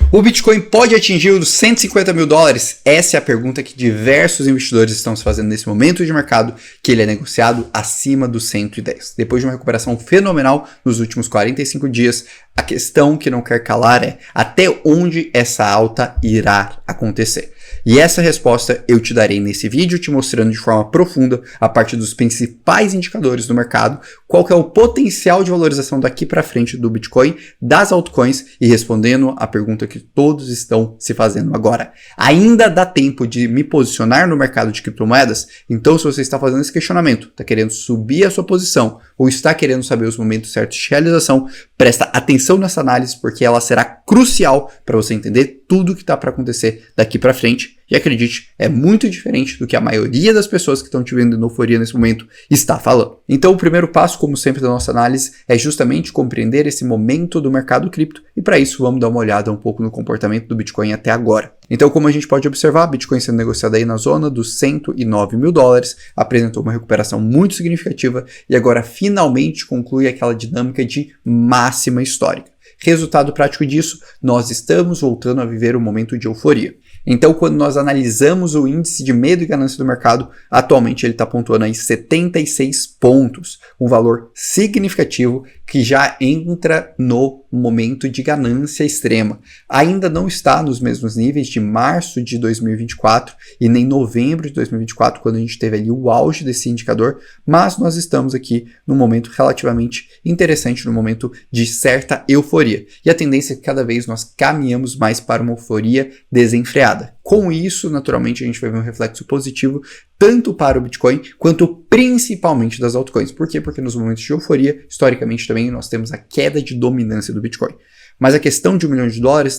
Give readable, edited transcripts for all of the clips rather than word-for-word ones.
O Bitcoin pode atingir os 150 mil dólares? Essa é a pergunta que diversos investidores estão se fazendo nesse momento de mercado, que ele é negociado acima dos 110. Depois de uma recuperação fenomenal nos últimos 45 dias, a questão que não quer calar é até onde essa alta irá acontecer. E essa resposta eu te darei nesse vídeo, te mostrando de forma profunda, a partir dos principais indicadores do mercado, qual que é o potencial de valorização daqui para frente do Bitcoin, das altcoins e respondendo a pergunta que todos estão se fazendo agora. Ainda dá tempo de me posicionar no mercado de criptomoedas? Então, se você está fazendo esse questionamento, está querendo subir a sua posição ou está querendo saber os momentos certos de realização, presta atenção nessa análise porque ela será crucial para você entender tudo o que está para acontecer daqui para frente. E acredite, é muito diferente do que a maioria das pessoas que estão te vendo em euforia nesse momento está falando. Então o primeiro passo, como sempre da nossa análise, é justamente compreender esse momento do mercado cripto e para isso vamos dar uma olhada um pouco no comportamento do Bitcoin até agora. Então como a gente pode observar, Bitcoin sendo negociado aí na zona dos 109 mil dólares, apresentou uma recuperação muito significativa e agora finalmente conclui aquela dinâmica de máxima histórica. Resultado prático disso, nós estamos voltando a viver um momento de euforia. Então, quando nós analisamos o índice de medo e ganância do mercado, atualmente ele está pontuando aí 76 pontos, um valor significativo que já entra no momento de ganância extrema. Ainda não está nos mesmos níveis de março de 2024 e nem novembro de 2024, quando a gente teve ali o auge desse indicador, mas nós estamos aqui num momento relativamente interessante, num momento de certa euforia. E a tendência é que cada vez nós caminhamos mais para uma euforia desenfreada. Com isso, naturalmente, a gente vai ver um reflexo positivo tanto para o Bitcoin quanto principalmente das altcoins. Por quê? Porque nos momentos de euforia, historicamente também, nós temos a queda de dominância do Bitcoin. Mas a questão de $1 milhão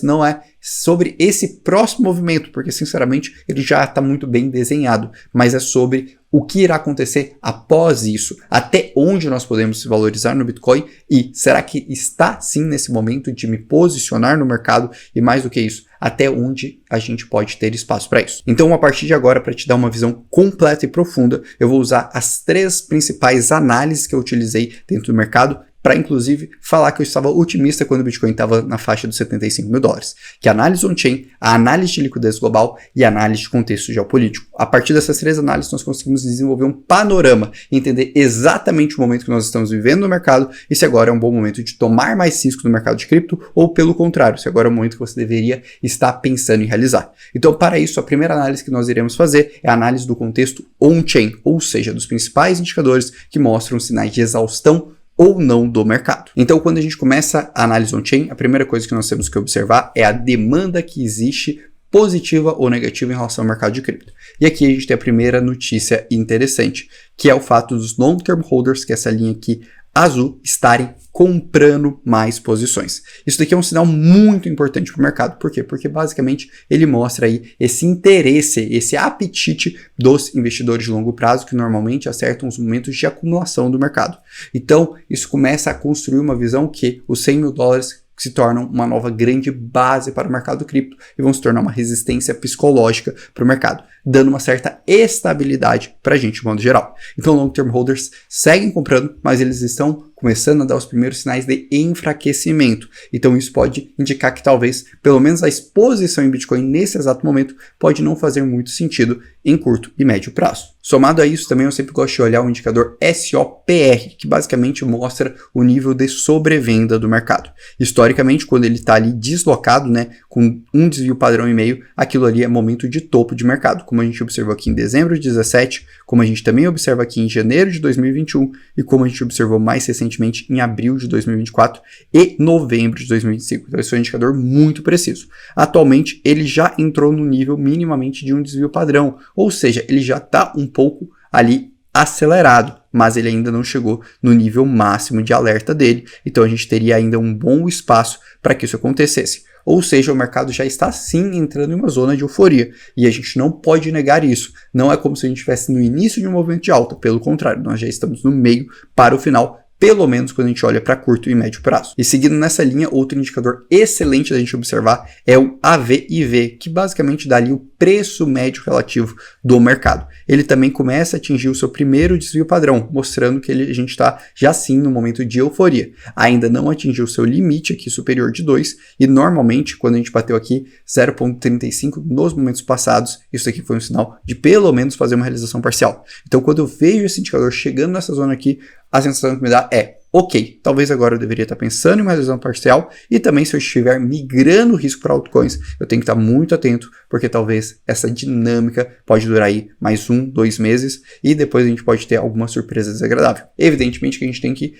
não é sobre esse próximo movimento, porque sinceramente ele já está muito bem desenhado, mas é sobre o que irá acontecer após isso, até onde nós podemos se valorizar no Bitcoin e será que está sim nesse momento de me posicionar no mercado e mais do que isso, até onde a gente pode ter espaço para isso. Então a partir de agora, para te dar uma visão completa e profunda, eu vou usar as 3 principais análises que eu utilizei dentro do mercado para inclusive falar que eu estava otimista quando o Bitcoin estava na faixa dos 75 mil dólares, que é a análise on-chain, a análise de liquidez global e a análise de contexto geopolítico. A partir dessas 3 análises nós conseguimos desenvolver um panorama, entender exatamente o momento que nós estamos vivendo no mercado e se agora é um bom momento de tomar mais risco no mercado de cripto ou pelo contrário, se agora é o momento que você deveria estar pensando em realizar. Então para isso a primeira análise que nós iremos fazer é a análise do contexto on-chain, ou seja, dos principais indicadores que mostram sinais de exaustão ou não do mercado. Então, quando a gente começa a análise on-chain, a primeira coisa que nós temos que observar é a demanda que existe positiva ou negativa em relação ao mercado de cripto. E aqui a gente tem a primeira notícia interessante, que é o fato dos long-term holders, que é essa linha aqui azul, estarem comprando mais posições. Isso daqui é um sinal muito importante para o mercado. Por quê? Porque basicamente ele mostra aí esse interesse, esse apetite dos investidores de longo prazo que normalmente acertam os momentos de acumulação do mercado. Então isso começa a construir uma visão que os 100 mil dólares se tornam uma nova grande base para o mercado cripto e vão se tornar uma resistência psicológica para o mercado, dando uma certa estabilidade para a gente de modo geral. Então, long-term holders seguem comprando, mas eles estão começando a dar os primeiros sinais de enfraquecimento. Então, isso pode indicar que talvez, pelo menos a exposição em Bitcoin nesse exato momento, pode não fazer muito sentido em curto e médio prazo. Somado a isso, também eu sempre gosto de olhar o indicador SOPR, que basicamente mostra o nível de sobrevenda do mercado. Historicamente, quando ele está ali deslocado, né, com um desvio padrão e meio, aquilo ali é momento de topo de mercado, como a gente observou aqui em dezembro de 2017, como a gente também observa aqui em janeiro de 2021 e como a gente observou mais recentemente em abril de 2024 e novembro de 2025. Então esse é um indicador muito preciso. Atualmente ele já entrou no nível minimamente de um desvio padrão, ou seja, ele já está um pouco ali acelerado, mas ele ainda não chegou no nível máximo de alerta dele, então a gente teria ainda um bom espaço para que isso acontecesse. Ou seja, o mercado já está sim entrando em uma zona de euforia e a gente não pode negar isso. Não é como se a gente estivesse no início de um movimento de alta, pelo contrário, nós já estamos no meio para o final, pelo menos quando a gente olha para curto e médio prazo. E seguindo nessa linha, outro indicador excelente da gente observar é o AVIV, que basicamente dá ali o preço médio relativo do mercado. Ele também começa a atingir o seu primeiro desvio padrão, mostrando que a gente está já sim no momento de euforia. Ainda não atingiu o seu limite aqui superior de 2, e normalmente quando a gente bateu aqui 0,35 nos momentos passados, isso aqui foi um sinal de pelo menos fazer uma realização parcial. Então quando eu vejo esse indicador chegando nessa zona aqui, a sensação que me dá é, ok, talvez agora eu deveria estar pensando em uma realização parcial, e também se eu estiver migrando o risco para altcoins, eu tenho que estar muito atento, porque talvez essa dinâmica pode durar aí mais 1, 2 meses, e depois a gente pode ter alguma surpresa desagradável. Evidentemente que a gente tem que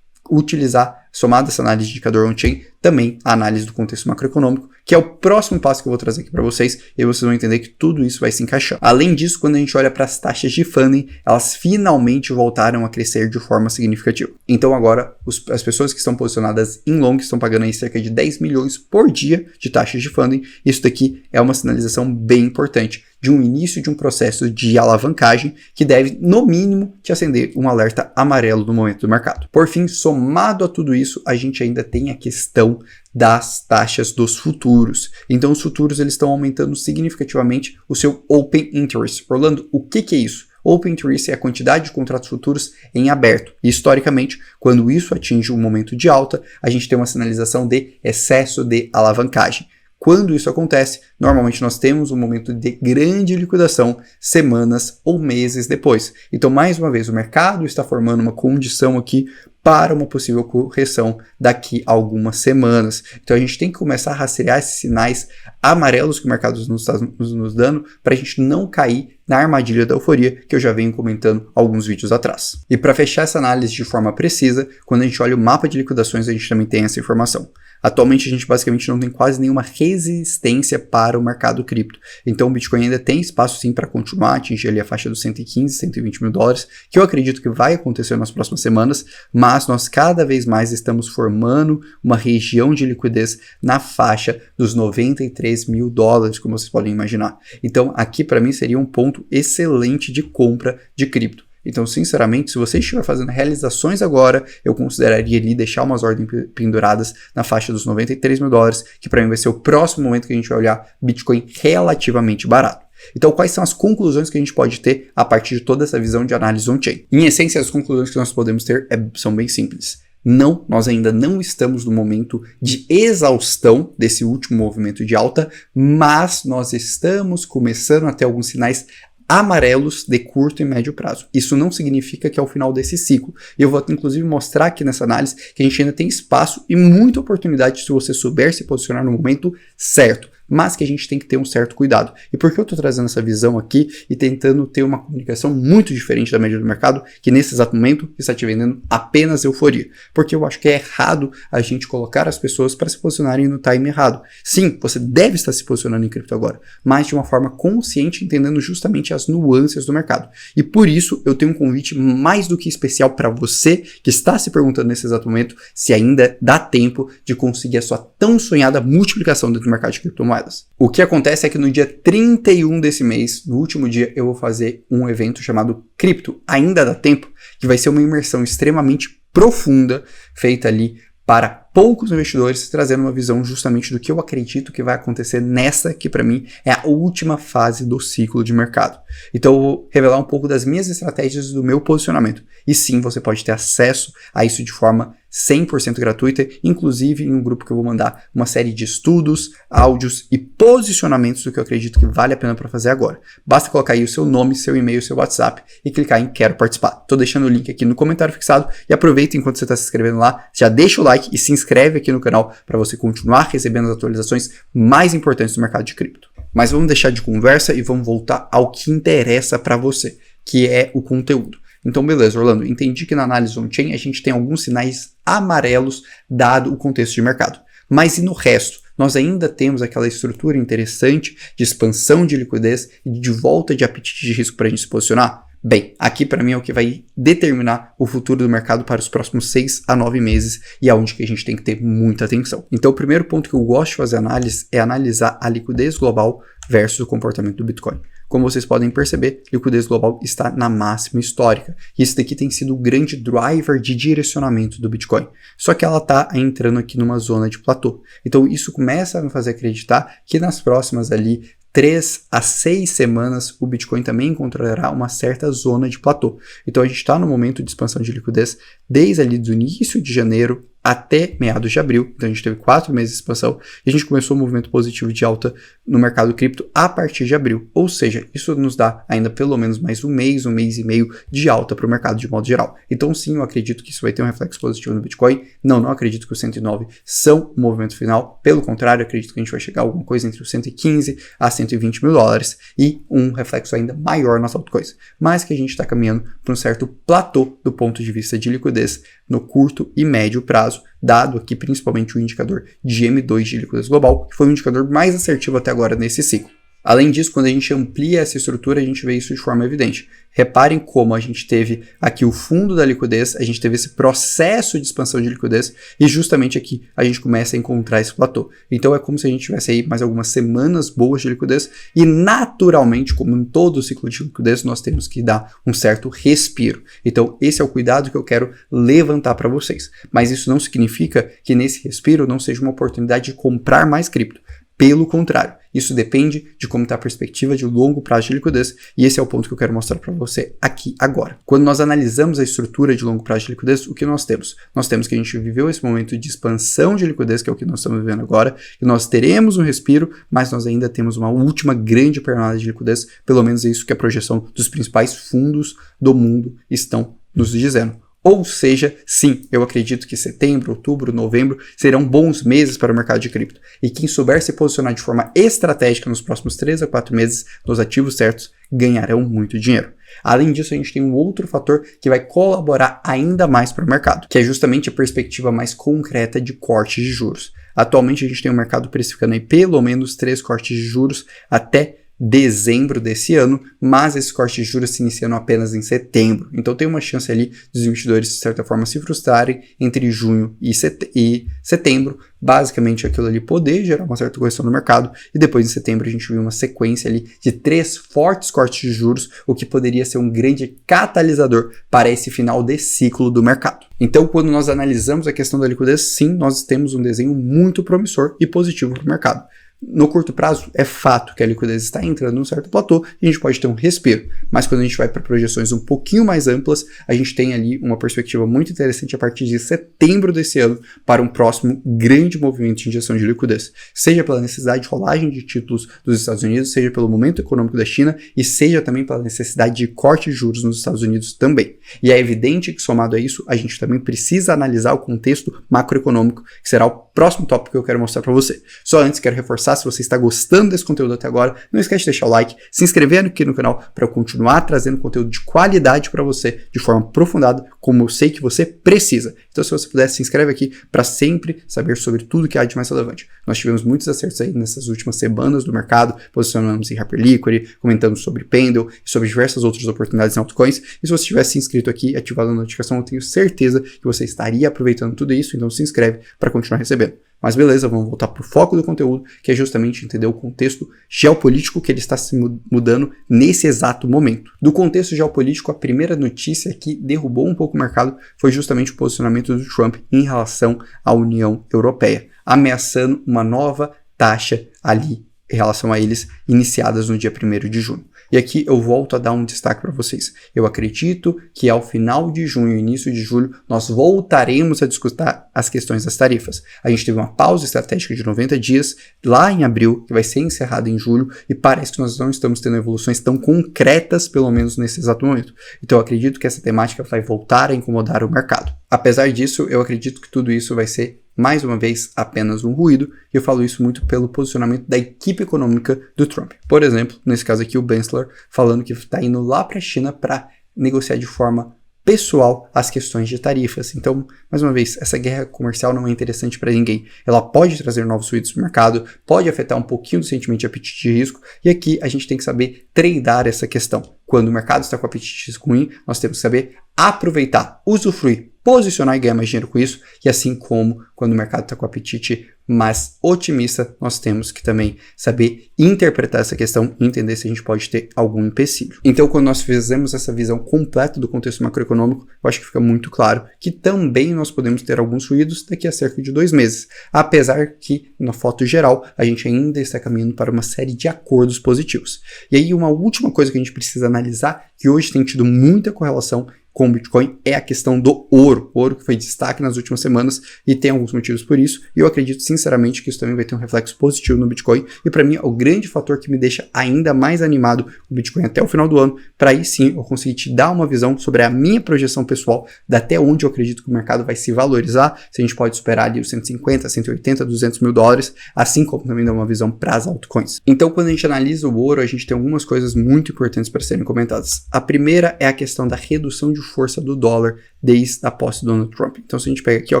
utilizar, somado essa análise de indicador on-chain, também a análise do contexto macroeconômico, que é o próximo passo que eu vou trazer aqui para vocês, e vocês vão entender que tudo isso vai se encaixar. Além disso, quando a gente olha para as taxas de funding, elas finalmente voltaram a crescer de forma significativa. Então agora, as pessoas que estão posicionadas em long estão pagando aí cerca de 10 milhões por dia de taxas de funding. Isso daqui é uma sinalização bem importante de um início de um processo de alavancagem que deve, no mínimo, te acender um alerta amarelo no momento do mercado. Por fim, somado a tudo isso, a gente ainda tem a questão das taxas dos futuros. Então, os futuros eles estão aumentando significativamente o seu Open Interest. Orlando, o que é isso? Open Interest é a quantidade de contratos futuros em aberto. E, historicamente, quando isso atinge um momento de alta, a gente tem uma sinalização de excesso de alavancagem. Quando isso acontece, normalmente nós temos um momento de grande liquidação semanas ou meses depois. Então, mais uma vez, o mercado está formando uma condição aqui para uma possível correção daqui a algumas semanas. Então, a gente tem que começar a rastrear esses sinais amarelos que o mercado nos está nos dando para a gente não cair na armadilha da euforia que eu já venho comentando alguns vídeos atrás. E para fechar essa análise de forma precisa, quando a gente olha o mapa de liquidações, a gente também tem essa informação. Atualmente a gente basicamente não tem quase nenhuma resistência para o mercado cripto. Então o Bitcoin ainda tem espaço sim para continuar a atingir ali a faixa dos 115, 120 mil dólares, que eu acredito que vai acontecer nas próximas semanas, mas nós cada vez mais estamos formando uma região de liquidez na faixa dos 93 mil dólares, como vocês podem imaginar. Então aqui para mim seria um ponto excelente de compra de cripto. Então, sinceramente, se você estiver fazendo realizações agora, eu consideraria ali deixar umas ordens penduradas na faixa dos 93 mil dólares, que para mim vai ser o próximo momento que a gente vai olhar Bitcoin relativamente barato. Então, quais são as conclusões que a gente pode ter a partir de toda essa visão de análise on-chain? Em essência, as conclusões que nós podemos ter são bem simples. Não, nós ainda não estamos no momento de exaustão desse último movimento de alta, mas nós estamos começando a ter alguns sinais amarelos de curto e médio prazo. Isso não significa que é o final desse ciclo. E eu vou inclusive mostrar aqui nessa análise que a gente ainda tem espaço e muita oportunidade se você souber se posicionar no momento certo, mas que a gente tem que ter um certo cuidado. E por que eu estou trazendo essa visão aqui e tentando ter uma comunicação muito diferente da média do mercado, que nesse exato momento está te vendendo apenas euforia? Porque eu acho que é errado a gente colocar as pessoas para se posicionarem no time errado. Sim, você deve estar se posicionando em cripto agora, mas de uma forma consciente, entendendo justamente as nuances do mercado. E por isso eu tenho um convite mais do que especial para você que está se perguntando nesse exato momento se ainda dá tempo de conseguir a sua tão sonhada multiplicação dentro do mercado de criptomoedas. O que acontece é que no dia 31 desse mês, no último dia, eu vou fazer um evento chamado Cripto Ainda Dá Tempo, que vai ser uma imersão extremamente profunda, feita ali para poucos investidores, trazendo uma visão justamente do que eu acredito que vai acontecer nessa, que para mim é a última fase do ciclo de mercado. Então eu vou revelar um pouco das minhas estratégias do meu posicionamento. E sim, você pode ter acesso a isso de forma 100% gratuita, inclusive em um grupo que eu vou mandar uma série de estudos, áudios e posicionamentos do que eu acredito que vale a pena para fazer agora. Basta colocar aí o seu nome, seu e-mail, seu WhatsApp e clicar em Quero Participar. Estou deixando o link aqui no comentário fixado e aproveita enquanto você está se inscrevendo lá, já deixa o like e se inscreve aqui no canal para você continuar recebendo as atualizações mais importantes do mercado de cripto. Mas vamos deixar de conversa e vamos voltar ao que interessa para você, que é o conteúdo. Então, beleza, Orlando, entendi que na análise on-chain a gente tem alguns sinais amarelos dado o contexto de mercado. Mas e no resto? Nós ainda temos aquela estrutura interessante de expansão de liquidez e de volta de apetite de risco para a gente se posicionar? Bem, aqui para mim é o que vai determinar o futuro do mercado para os próximos 6 a 9 meses e é onde que a gente tem que ter muita atenção. Então o primeiro ponto que eu gosto de fazer análise é analisar a liquidez global versus o comportamento do Bitcoin. Como vocês podem perceber, a liquidez global está na máxima histórica. E isso daqui tem sido o grande driver de direcionamento do Bitcoin. Só que ela está entrando aqui numa zona de platô. Então isso começa a me fazer acreditar que nas próximas ali 3 a 6 semanas o Bitcoin também encontrará uma certa zona de platô. Então a gente está no momento de expansão de liquidez desde ali do início de janeiro até meados de abril. Então a gente teve 4 meses de expansão e a gente começou um movimento positivo de alta no mercado cripto a partir de abril. Ou seja, isso nos dá ainda pelo menos mais um mês e meio de alta para o mercado de modo geral. Então sim, eu acredito que isso vai ter um reflexo positivo no Bitcoin. Não acredito que os 109 são o movimento final. Pelo contrário, acredito que a gente vai chegar a alguma coisa entre os 115 a 120 mil dólares e um reflexo ainda maior nas altcoins. Mas que a gente está caminhando para um certo platô do ponto de vista de liquidez no curto e médio prazo, dado aqui principalmente o indicador de M2 de liquidez global, que foi o indicador mais assertivo até agora nesse ciclo. Além disso, quando a gente amplia essa estrutura, a gente vê isso de forma evidente. Reparem como a gente teve aqui o fundo da liquidez, a gente teve esse processo de expansão de liquidez e justamente aqui a gente começa a encontrar esse platô. Então é como se a gente tivesse aí mais algumas semanas boas de liquidez e naturalmente, como em todo o ciclo de liquidez, nós temos que dar um certo respiro. Então esse é o cuidado que eu quero levantar para vocês. Mas isso não significa que nesse respiro não seja uma oportunidade de comprar mais cripto. Pelo contrário, isso depende de como está a perspectiva de longo prazo de liquidez e esse é o ponto que eu quero mostrar para você aqui agora. Quando nós analisamos a estrutura de longo prazo de liquidez, o que nós temos? Nós temos que a gente viveu esse momento de expansão de liquidez, que é o que nós estamos vivendo agora, e nós teremos um respiro, mas nós ainda temos uma última grande pernada de liquidez, pelo menos é isso que a projeção dos principais fundos do mundo estão nos dizendo. Ou seja, sim, eu acredito que setembro, outubro, novembro serão bons meses para o mercado de cripto. E quem souber se posicionar de forma estratégica nos próximos 3 a 4 meses nos ativos certos, ganharão muito dinheiro. Além disso, a gente tem um outro fator que vai colaborar ainda mais para o mercado, que é justamente a perspectiva mais concreta de cortes de juros. Atualmente, a gente tem o mercado precificando aí pelo menos 3 cortes de juros até dezembro desse ano, mas esses cortes de juros se iniciam apenas em setembro. Então tem uma chance ali dos investidores, de certa forma, se frustrarem entre junho e setembro. Basicamente aquilo ali poder gerar uma certa correção no mercado e depois em setembro a gente viu uma sequência ali de 3 fortes cortes de juros, o que poderia ser um grande catalisador para esse final de ciclo do mercado. Então quando nós analisamos a questão da liquidez, sim, nós temos um desenho muito promissor e positivo para o mercado. No curto prazo, é fato que a liquidez está entrando num certo platô e a gente pode ter um respiro. Mas quando a gente vai para projeções um pouquinho mais amplas, a gente tem ali uma perspectiva muito interessante a partir de setembro desse ano para um próximo grande movimento de injeção de liquidez. Seja pela necessidade de rolagem de títulos dos Estados Unidos, seja pelo momento econômico da China e seja também pela necessidade de corte de juros nos Estados Unidos também. E é evidente que somado a isso, a gente também precisa analisar o contexto macroeconômico, que será o próximo tópico que eu quero mostrar para você. Só antes, quero reforçar, se você está gostando desse conteúdo até agora, não esquece de deixar o like, se inscrever aqui no canal para eu continuar trazendo conteúdo de qualidade para você, de forma aprofundada, como eu sei que você precisa. Então, se você puder, se inscreve aqui para sempre saber sobre tudo que há de mais relevante. Nós tivemos muitos acertos aí nessas últimas semanas do mercado, posicionamos em Hyperliquid, comentamos sobre Pendle e sobre diversas outras oportunidades em altcoins. E se você tivesse inscrito aqui e ativado a notificação, eu tenho certeza que você estaria aproveitando tudo isso, então se inscreve para continuar recebendo. Mas beleza, vamos voltar para o foco do conteúdo, que é justamente entender o contexto geopolítico que ele está se mudando nesse exato momento. Do contexto geopolítico, a primeira notícia que derrubou um pouco o mercado foi justamente o posicionamento do Trump em relação à União Europeia, ameaçando uma nova taxa ali em relação a eles, iniciadas no dia 1º de junho. E aqui eu volto a dar um destaque para vocês. Eu acredito que ao final de junho e início de julho, nós voltaremos a discutir as questões das tarifas. A gente teve uma pausa estratégica de 90 dias lá em abril, que vai ser encerrada em julho, e parece que nós não estamos tendo evoluções tão concretas, pelo menos nesse exato momento. Então eu acredito que essa temática vai voltar a incomodar o mercado. Apesar disso, eu acredito que tudo isso vai ser mais uma vez, apenas um ruído, e eu falo isso muito pelo posicionamento da equipe econômica do Trump. Por exemplo, nesse caso aqui, o Gensler falando que está indo lá para a China para negociar de forma pessoal as questões de tarifas. Então, mais uma vez, essa guerra comercial não é interessante para ninguém. Ela pode trazer novos ruídos para o mercado, pode afetar um pouquinho do sentimento de apetite de risco, e aqui a gente tem que saber tradear essa questão. Quando o mercado está com apetite de risco ruim, nós temos que saber aproveitar, usufruir posicionar e ganhar mais dinheiro com isso, e assim como quando o mercado está com apetite mais otimista, nós temos que também saber interpretar essa questão e entender se a gente pode ter algum empecilho. Então, quando nós fizemos essa visão completa do contexto macroeconômico, eu acho que fica muito claro que também nós podemos ter alguns ruídos daqui a cerca de 2 meses, apesar que, na foto geral, a gente ainda está caminhando para uma série de acordos positivos. E aí, uma última coisa que a gente precisa analisar, que hoje tem tido muita correlação com o Bitcoin, é a questão do ouro. O ouro que foi destaque nas últimas semanas e tem alguns motivos por isso. E eu acredito sinceramente que isso também vai ter um reflexo positivo no Bitcoin. E para mim é o grande fator que me deixa ainda mais animado com o Bitcoin até o final do ano. Para aí sim eu conseguir te dar uma visão sobre a minha projeção pessoal, de até onde eu acredito que o mercado vai se valorizar. Se a gente pode superar ali os 150, 180, 200 mil dólares, assim como também dar uma visão para as altcoins. Então quando a gente analisa o ouro, a gente tem algumas coisas muito importantes para serem comentadas. A primeira é a questão da redução de força do dólar desde a posse do Donald Trump. Então, se a gente pega aqui, ó,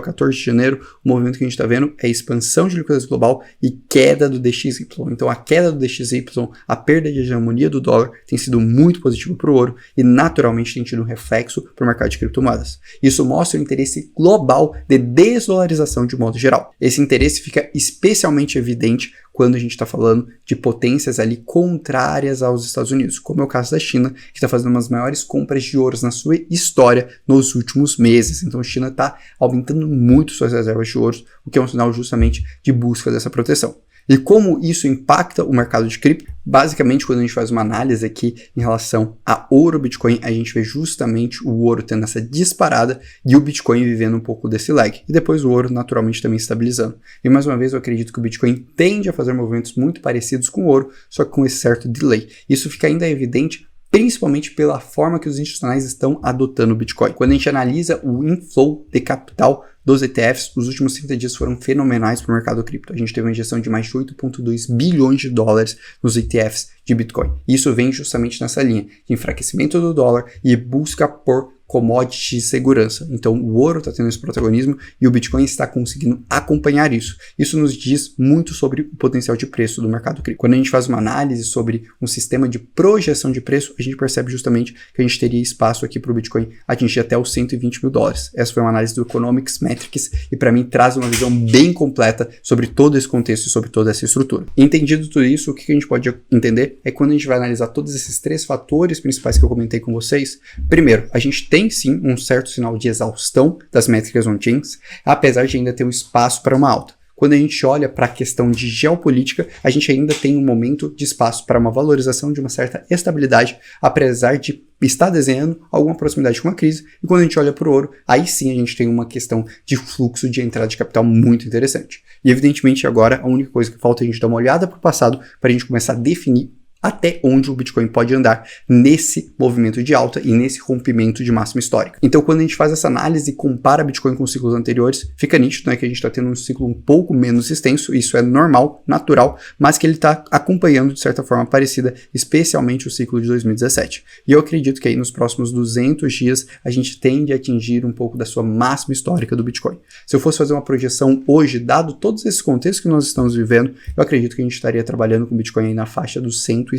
14 de janeiro, o movimento que a gente está vendo é expansão de liquidez global e queda do DXY. Então, a queda do DXY, a perda de hegemonia do dólar tem sido muito positivo para o ouro e, naturalmente, tem tido um reflexo para o mercado de criptomoedas. Isso mostra o interesse global de desdolarização de modo geral. Esse interesse fica especialmente evidente quando a gente está falando de potências ali contrárias aos Estados Unidos, como é o caso da China, que está fazendo umas maiores compras de ouro na sua história nos últimos meses. Então a China está aumentando muito suas reservas de ouro, o que é um sinal justamente de busca dessa proteção. E como isso impacta o mercado de cripto? Basicamente, quando a gente faz uma análise aqui em relação a ouro Bitcoin, a gente vê justamente o ouro tendo essa disparada e o Bitcoin vivendo um pouco desse lag. E depois o ouro naturalmente também estabilizando. E mais uma vez eu acredito que o Bitcoin tende a fazer movimentos muito parecidos com o ouro, só que com esse certo delay. Isso fica ainda evidente principalmente pela forma que os institucionais estão adotando o Bitcoin. Quando a gente analisa o inflow de capital dos ETFs, os últimos 30 dias foram fenomenais para o mercado cripto. A gente teve uma injeção de mais de 8,2 bilhões de dólares nos ETFs de Bitcoin. Isso vem justamente nessa linha de enfraquecimento do dólar e busca por commodity de segurança. Então o ouro está tendo esse protagonismo e o Bitcoin está conseguindo acompanhar isso. Isso nos diz muito sobre o potencial de preço do mercado cripto. Quando a gente faz uma análise sobre um sistema de projeção de preço, a gente percebe justamente que a gente teria espaço aqui para o Bitcoin atingir até os 120 mil dólares. Essa foi uma análise do Economics Metrics e para mim traz uma visão bem completa sobre todo esse contexto e sobre toda essa estrutura. Entendido tudo isso, o que a gente pode entender é quando a gente vai analisar todos esses 3 fatores principais que eu comentei com vocês. Primeiro, a gente tem sim um certo sinal de exaustão das métricas on-chains, apesar de ainda ter um espaço para uma alta. Quando a gente olha para a questão de geopolítica, a gente ainda tem um momento de espaço para uma valorização de uma certa estabilidade, apesar de estar desenhando alguma proximidade com a crise. E quando a gente olha para o ouro, aí sim a gente tem uma questão de fluxo de entrada de capital muito interessante. E evidentemente agora a única coisa que falta é a gente dar uma olhada para o passado para a gente começar a definir até onde o Bitcoin pode andar nesse movimento de alta e nesse rompimento de máxima histórica. Então, quando a gente faz essa análise e compara Bitcoin com ciclos anteriores, fica nítido, né, que a gente está tendo um ciclo um pouco menos extenso, isso é normal, natural, mas que ele está acompanhando de certa forma parecida, especialmente o ciclo de 2017. E eu acredito que aí nos próximos 200 dias a gente tende a atingir um pouco da sua máxima histórica do Bitcoin. Se eu fosse fazer uma projeção hoje, dado todos esses contextos que nós estamos vivendo, eu acredito que a gente estaria trabalhando com o Bitcoin aí na faixa dos 150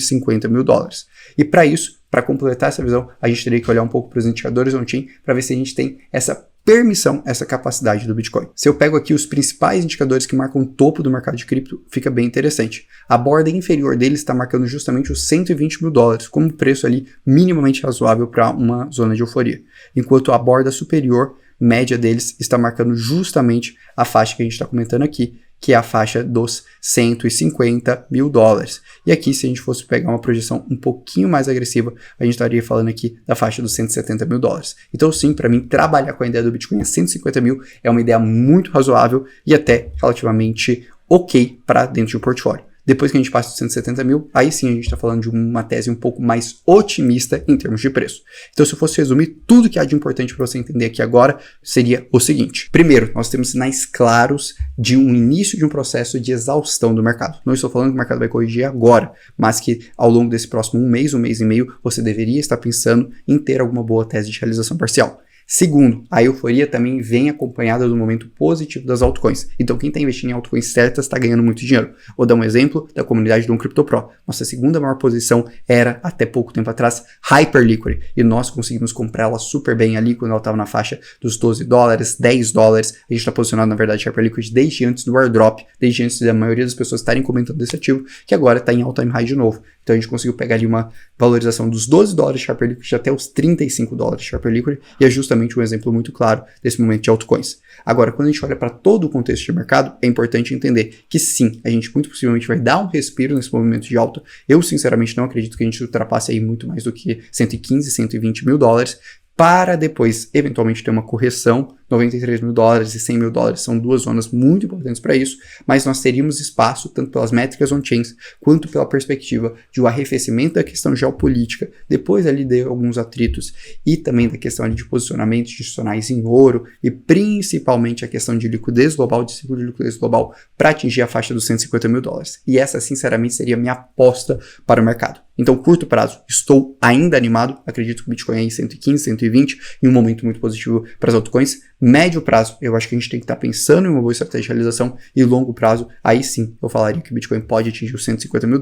mil dólares. E para isso, para completar essa visão, a gente teria que olhar um pouco para os indicadores on-chain para ver se a gente tem essa permissão, essa capacidade do Bitcoin. Se eu pego aqui os principais indicadores que marcam o topo do mercado de cripto, fica bem interessante. A borda inferior dele está marcando justamente os 120 mil dólares como preço ali minimamente razoável para uma zona de euforia. Enquanto a borda superior, média deles, está marcando justamente a faixa que a gente está comentando aqui, que é a faixa dos 150 mil dólares. E aqui, se a gente fosse pegar uma projeção um pouquinho mais agressiva, a gente estaria falando aqui da faixa dos 170 mil dólares. Então sim, para mim, trabalhar com a ideia do Bitcoin a 150 mil é uma ideia muito razoável e até relativamente ok para dentro de um portfólio. Depois que a gente passa dos 170 mil, aí sim a gente está falando de uma tese um pouco mais otimista em termos de preço. Então, se eu fosse resumir tudo que há de importante para você entender aqui agora, seria o seguinte. Primeiro, nós temos sinais claros de um início de um processo de exaustão do mercado. Não estou falando que o mercado vai corrigir agora, mas que ao longo desse próximo um mês e meio, você deveria estar pensando em ter alguma boa tese de realização parcial. Segundo, a euforia também vem acompanhada do momento positivo das altcoins. Então quem está investindo em altcoins certas está ganhando muito dinheiro. Vou dar um exemplo da comunidade do CryptoPro. Nossa segunda maior posição era, até pouco tempo atrás, Hyperliquid. E nós conseguimos comprar ela super bem ali quando ela estava na faixa dos $12, $10. A gente está posicionado, na verdade, Hyperliquid desde antes do airdrop, desde antes da maioria das pessoas estarem comentando desse ativo, que agora está em all-time high de novo. Então a gente conseguiu pegar ali uma valorização dos $12 de Hyperliquid até os $35 de Hyperliquid, e é justamente um exemplo muito claro desse momento de altcoins. Agora, quando a gente olha para todo o contexto de mercado, é importante entender que sim, a gente muito possivelmente vai dar um respiro nesse movimento de alta. Eu, sinceramente, não acredito que a gente ultrapasse aí muito mais do que 115, 120 mil dólares, para depois, eventualmente, ter uma correção. $93 mil e $100 mil são duas zonas muito importantes para isso, mas nós teríamos espaço, tanto pelas métricas on-chains, quanto pela perspectiva de um arrefecimento da questão geopolítica, depois ali de alguns atritos, e também da questão ali de posicionamentos institucionais em ouro, e principalmente a questão de liquidez global, de ciclo de liquidez global, para atingir a faixa dos $150 mil. E essa, sinceramente, seria a minha aposta para o mercado. Então, curto prazo, estou ainda animado, acredito que o Bitcoin é em 115, 120, em um momento muito positivo para as altcoins. Médio prazo, eu acho que a gente tem que estar pensando em uma boa estratégia de realização, e longo prazo, aí sim, eu falaria que o Bitcoin pode atingir os $150 mil,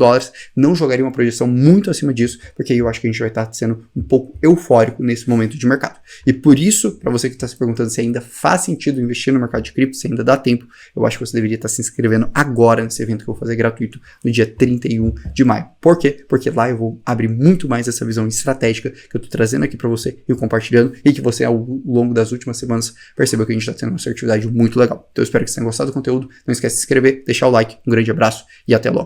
não jogaria uma projeção muito acima disso, porque aí eu acho que a gente vai estar sendo um pouco eufórico nesse momento de mercado. E por isso, para você que está se perguntando se ainda faz sentido investir no mercado de cripto, se ainda dá tempo, eu acho que você deveria estar se inscrevendo agora nesse evento que eu vou fazer gratuito no dia 31 de maio. Por quê? Porque lá eu vou abrir muito mais essa visão estratégica que eu estou trazendo aqui para você e compartilhando, e que você ao longo das últimas semanas percebeu que a gente está tendo uma assertividade muito legal. Então eu espero que você tenha gostado do conteúdo. Não esquece de se inscrever, deixar o like. Um grande abraço e até logo.